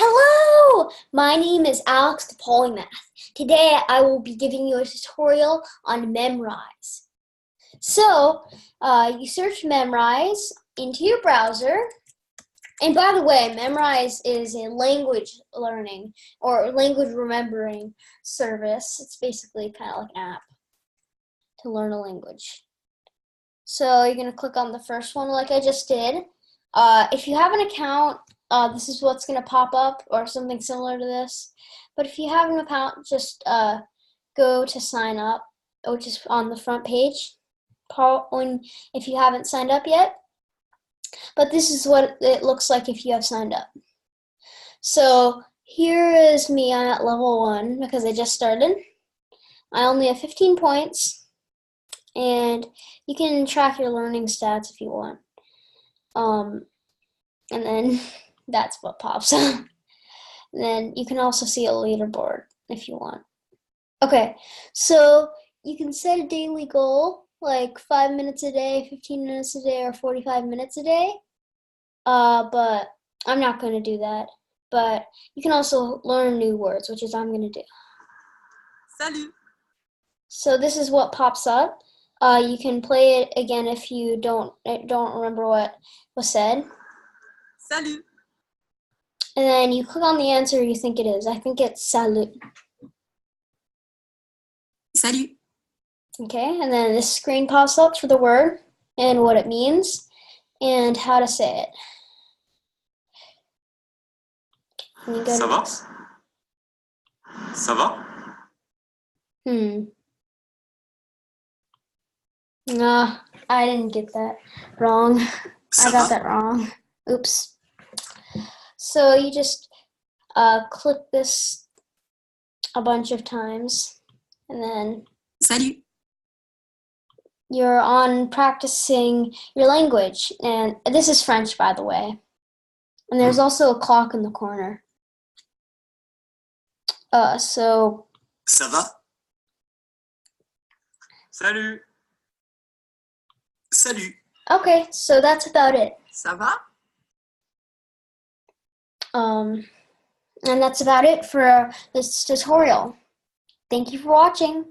Hello! My name is Alex the Polymath. Today I will be giving you a tutorial on Memrise. So, you search Memrise into your browser. And by the way, Memrise is a language learning or language remembering service. It's basically kind of like an app to learn a language. So you're going to click on the first one like I just did. If you have an account, this is what's going to pop up or something similar to this. But if you have an account, just go to sign up, which is on the front page if you haven't signed up yet. But this is what it looks like if you have signed up. So here is me. I'm at level 1 because I just started. I only have 15 points. And you can track your learning stats if you want. And then that's what pops up. And then you can also see a leaderboard if you want. Okay, so you can set a daily goal, like 5 minutes a day, 15 minutes a day, or 45 minutes a day. But I'm not going to do that. But you can also learn new words, which is I'm going to do. Salut. So this is what pops up. You can play it again if you don't remember what was said. Salut. And then you click on the answer you think it is. I think it's salut. Salut. Okay, and then this screen pops up for the word and what it means and how to say it. And you go Ça to va? next. Ça va? Nah, I didn't get that wrong. Ça I got va? that wrong. Oops. So you just click this a bunch of times, and then Salut. you're on practicing your language. And this is French, by the way. And there's also a clock in the corner. So. Ça va? Salut. Salut. Okay, so that's about it. Ça va? And that's about it for this tutorial. Thank you for watching.